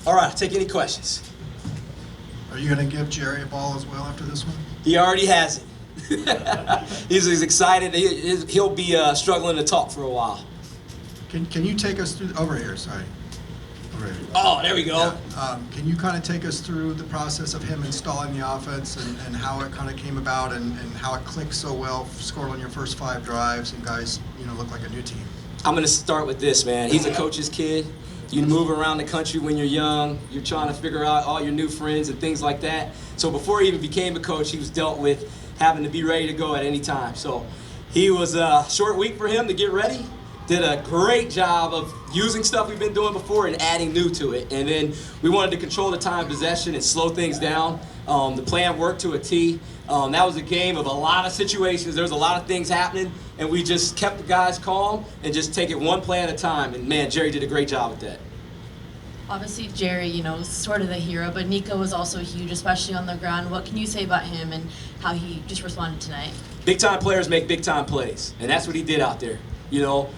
All right, take any questions. Are you going to give Jerry a ball as well after this one? He already has it. He's excited. He'll be struggling to talk for a while. Can you take us through, over here, sorry. Over here. Oh, there we go. Yeah. Can you kind of take us through the process of him installing the offense and how it kind of came about and how it clicked so well, scored on your first 5 drives, and guys, look like a new team? I'm going to start with this, man. He's a coach's kid. You move around the country when you're young. You're trying to figure out all your new friends and things like that. So before he even became a coach, he was dealt with having to be ready to go at any time. So he was a short week for him to get ready. Did a great job of using stuff we've been doing before and adding new to it. And then we wanted to control the time of possession and slow things down. The plan worked to a T. That was a game of a lot of situations. There was a lot of things happening, and we just kept the guys calm and just take it one play at a time. And man, Jerry did a great job with that. Obviously, Jerry, sort of the hero, but Nico was also huge, especially on the ground. What can you say about him and how he just responded tonight? Big-time players make big-time plays, and that's what he did out there.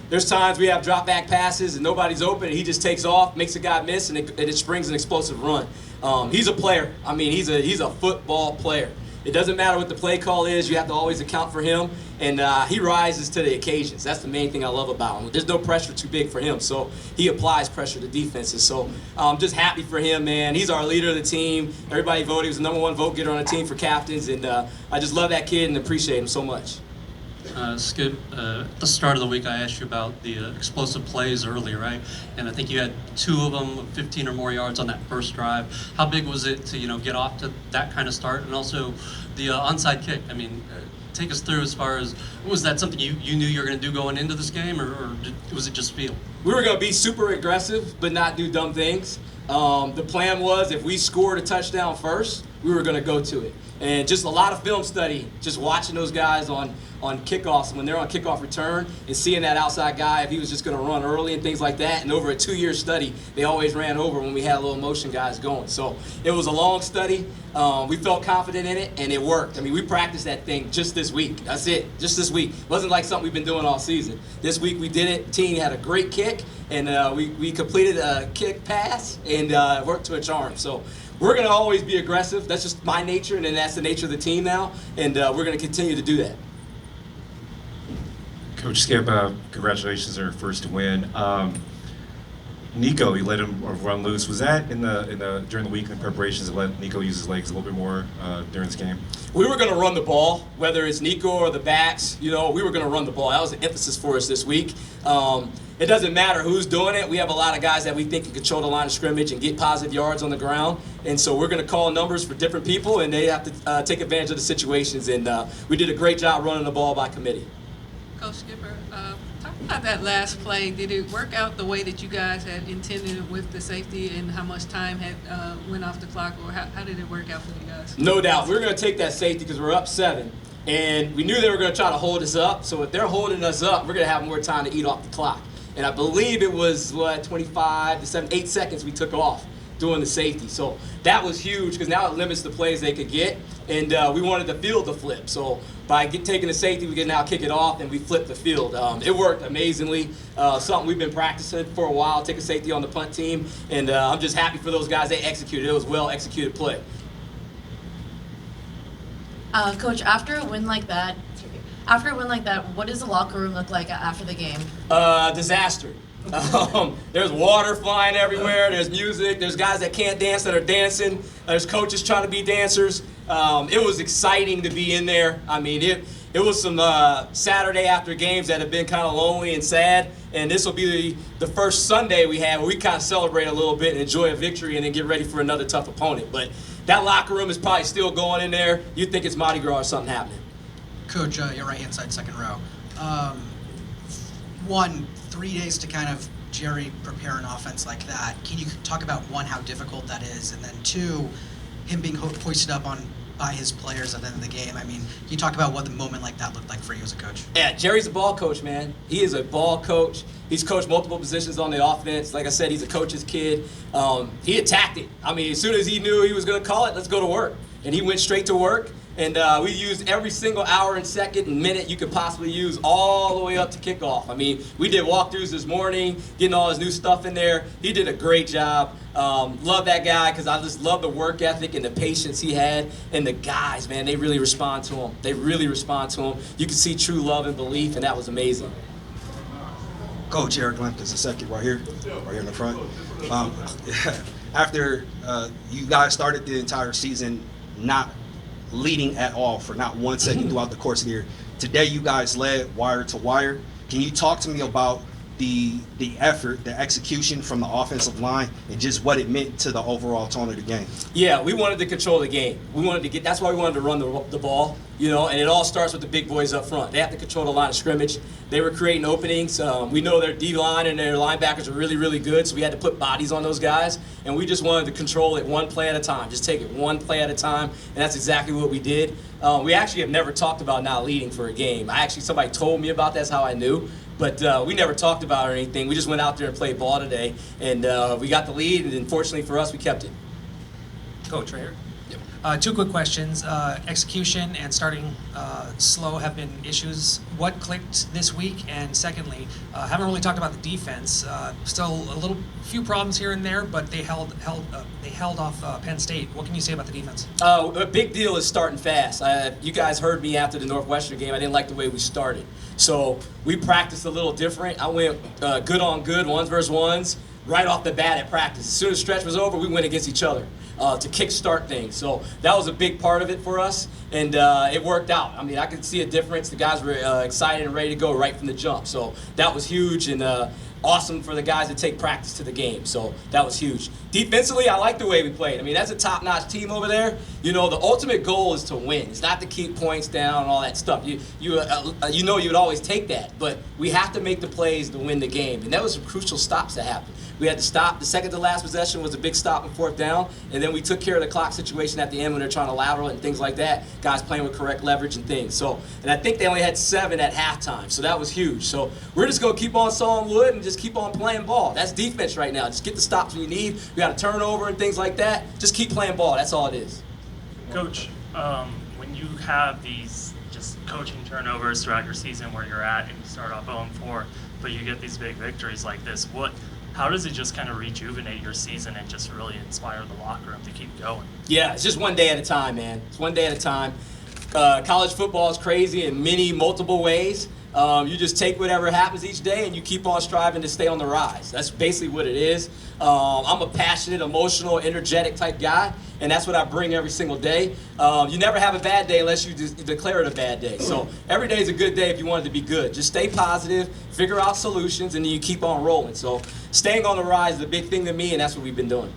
There's times we have drop-back passes and nobody's open, and he just takes off, makes a guy miss, and it springs an explosive run. He's a player. I mean, he's a football player. It doesn't matter what the play call is. You have to always account for him, and he rises to the occasions. That's the main thing I love about him. There's no pressure too big for him, so he applies pressure to defenses. So I'm just happy for him, man. He's our leader of the team. Everybody voted. He was the #1 vote getter on the team for captains, and I just love that kid and appreciate him so much. Skip, at the start of the week I asked you about the explosive plays early, right? And I think you had 2 of them, 15 or more yards on that first drive. How big was it to get off to that kind of start? And also the onside kick. I mean, take us through as far as, was that something you knew you were going to do going into this game, or was it just feel? We were going to be super aggressive but not do dumb things. The plan was if we scored a touchdown first, we were going to go to it. And just a lot of film study, just watching those guys on kickoffs, when they're on kickoff return, and seeing that outside guy, if he was just going to run early and things like that. And over a 2-year study, they always ran over when we had little motion guys going. So it was a long study. We felt confident in it, and it worked. I mean, we practiced that thing just this week. That's it, just this week. It wasn't like something we've been doing all season. This week we did it. The team had a great kick, and we completed a kick pass, and worked to a charm. So we're going to always be aggressive. That's just my nature, and then that's the nature of the team now, and we're going to continue to do that. Coach Skip, congratulations on your first win. Nico, you let him run loose. Was that during the week in preparations to let Nico use his legs a little bit more during this game? We were going to run the ball, whether it's Nico or the backs. We were going to run the ball. That was an emphasis for us this week. It doesn't matter who's doing it. We have a lot of guys that we think can control the line of scrimmage and get positive yards on the ground. And so we're going to call numbers for different people, and they have to take advantage of the situations. And we did a great job running the ball by committee. Coach Skipper, talk about that last play. Did it work out the way that you guys had intended with the safety, and how much time had went off the clock, or how did it work out for you guys? No doubt. We were going to take that safety because we're up 7, and we knew they were going to try to hold us up. So if they're holding us up, we're going to have more time to eat off the clock. And I believe it was, 25 to 7, 8 seconds we took off doing the safety. So that was huge because now it limits the plays they could get, and we wanted the field to flip. So by taking the safety, we can now kick it off, and we flip the field. It worked amazingly. Something we've been practicing for a while, take a safety on the punt team, and I'm just happy for those guys. They executed. It was well-executed play. Coach, after a win like that, what does the locker room look like after the game? Disaster. There's water flying everywhere. There's music. There's guys that can't dance that are dancing. There's coaches trying to be dancers. It was exciting to be in there. I mean, it was some Saturday after games that have been kind of lonely and sad. And this will be the first Sunday we have where we kind of celebrate a little bit and enjoy a victory and then get ready for another tough opponent. But that locker room is probably still going in there. You'd think it's Mardi Gras or something happening. Coach, your right-hand side, second row. 3 days to kind of Jerry prepare an offense like that. Can you talk about, 1, how difficult that is, and then 2, him being hoisted up by his players at the end of the game? I mean, can you talk about what the moment like that looked like for you as a coach? Yeah, Jerry's a ball coach, man. He is a ball coach. He's coached multiple positions on the offense. Like I said, he's a coach's kid. He attacked it. I mean, as soon as he knew he was going to call it, let's go to work. And he went straight to work. And we used every single hour and second and minute you could possibly use all the way up to kickoff. I mean, we did walkthroughs this morning, getting all his new stuff in there. He did a great job. Love that guy because I just love the work ethic and the patience he had. And the guys, man, they really respond to him. They really respond to him. You can see true love and belief, and that was amazing. Coach Eric Lampkins, the second right here in the front. After you guys started the entire season not leading at all for not 1 second throughout the course of the year, today you guys led wire to wire. Can you talk to me about the effort, the execution from the offensive line, and just what it meant to the overall tone of the game? Yeah, we wanted to control the game. We wanted to get. That's why we wanted to run the ball, you know. And it all starts with the big boys up front. They have to control the line of scrimmage. They were creating openings. We know their D line and their linebackers are really, really good, so we had to put bodies on those guys. And we just wanted to control it one play at a time. Just take it one play at a time, and that's exactly what we did. We actually have never talked about not leading for a game. Somebody told me about that. That's how I knew. But we never talked about it or anything. We just went out there and played ball today, and we got the lead, and fortunately for us, we kept it. Coach, right here. Two quick questions. Execution and starting slow have been issues. What clicked this week? And secondly, haven't really talked about the defense. Still a few problems here and there, but they held off Penn State. What can you say about the defense? A big deal is starting fast. You guys heard me after the Northwestern game. I didn't like the way we started. So we practiced a little different. I went good on good, ones versus ones, right off the bat at practice. As soon as stretch was over, we went against each other to kickstart things. So that was a big part of it for us, and it worked out. I mean, I could see a difference. The guys were excited and ready to go right from the jump. So that was huge, and awesome for the guys to take practice to the game. So that was huge. Defensively, I like the way we played. I mean, that's a top-notch team over there. You know, the ultimate goal is to win. It's not to keep points down and all that stuff. You know you would always take that, but we have to make the plays to win the game. And that was some crucial stops that happened. We had to stop. The second to last possession was a big stop and fourth down, and then we took care of the clock situation at the end when they're trying to lateral and things like that. Guys playing with correct leverage and things. So, and I think they only had 7 at halftime, so that was huge. So we're just going to keep on sawing wood and just keep on playing ball. That's defense right now. Just get the stops when you need. We got a turnover and things like that. Just keep playing ball. That's all it is. Coach, when you have these just coaching turnovers throughout your season where you're at and you start off 0-4, but you get these big victories like this, how does it just kind of rejuvenate your season and just really inspire the locker room to keep going? Yeah, it's just one day at a time, man. It's one day at a time. College football is crazy in multiple ways. You just take whatever happens each day and you keep on striving to stay on the rise. That's basically what it is. I'm a passionate, emotional, energetic type guy, and that's what I bring every single day. You never have a bad day unless you declare it a bad day. So every day is a good day if you want it to be good. Just stay positive, figure out solutions, and then you keep on rolling. So staying on the rise is a big thing to me, and that's what we've been doing.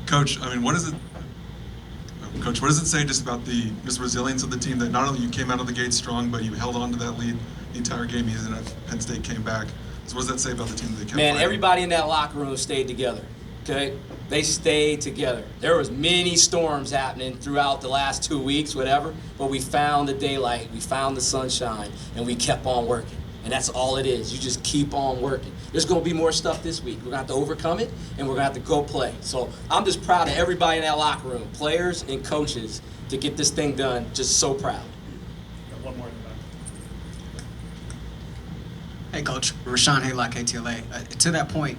Coach, I mean, what does it say just about the resilience of the team that not only you came out of the gate strong, but you held on to that lead the entire game, even if Penn State came back? So what does that say about the team that they kept fighting? Everybody in that locker room stayed together, okay? They stayed together. There was many storms happening throughout the last 2 weeks, whatever, but we found the daylight, we found the sunshine, and we kept on working. And that's all it is. You just keep on working. There's going to be more stuff this week. We're going to have to overcome it, and we're going to have to go play. So I'm just proud of everybody in that locker room, players and coaches, to get this thing done. Just so proud. One more in the back. Hey, Coach. Rashawn Haylock, KTLA. To that point,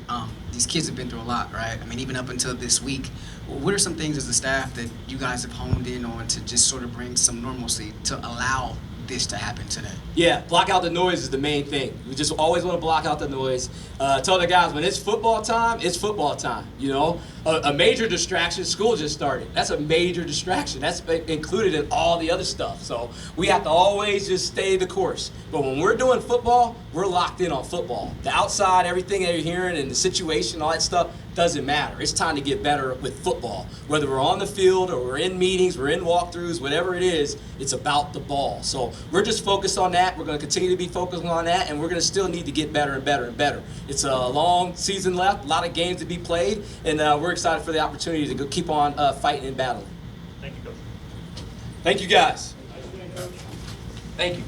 these kids have been through a lot, right? I mean, even up until this week. What are some things as a staff that you guys have honed in on to just sort of bring some normalcy to allow this to happen today? Yeah, block out the noise is the main thing. We just always want to block out the noise. Tell the guys when it's football time, it's football time. You know, a major distraction. School just started. That's a major distraction. That's included in all the other stuff. So we have to always just stay the course. But when we're doing football, we're locked in on football. The outside, everything that you're hearing, and the situation, all that stuff doesn't matter. It's time to get better with football. Whether we're on the field or we're in meetings, we're in walkthroughs, whatever it is, it's about the ball. So we're just focused on that. We're going to continue to be focused on that, and we're going to still need to get better and better and better. It's a long season left, a lot of games to be played, and we're excited for the opportunity to go keep on fighting and battling. Thank you, Coach. Thank you, guys. Thank you.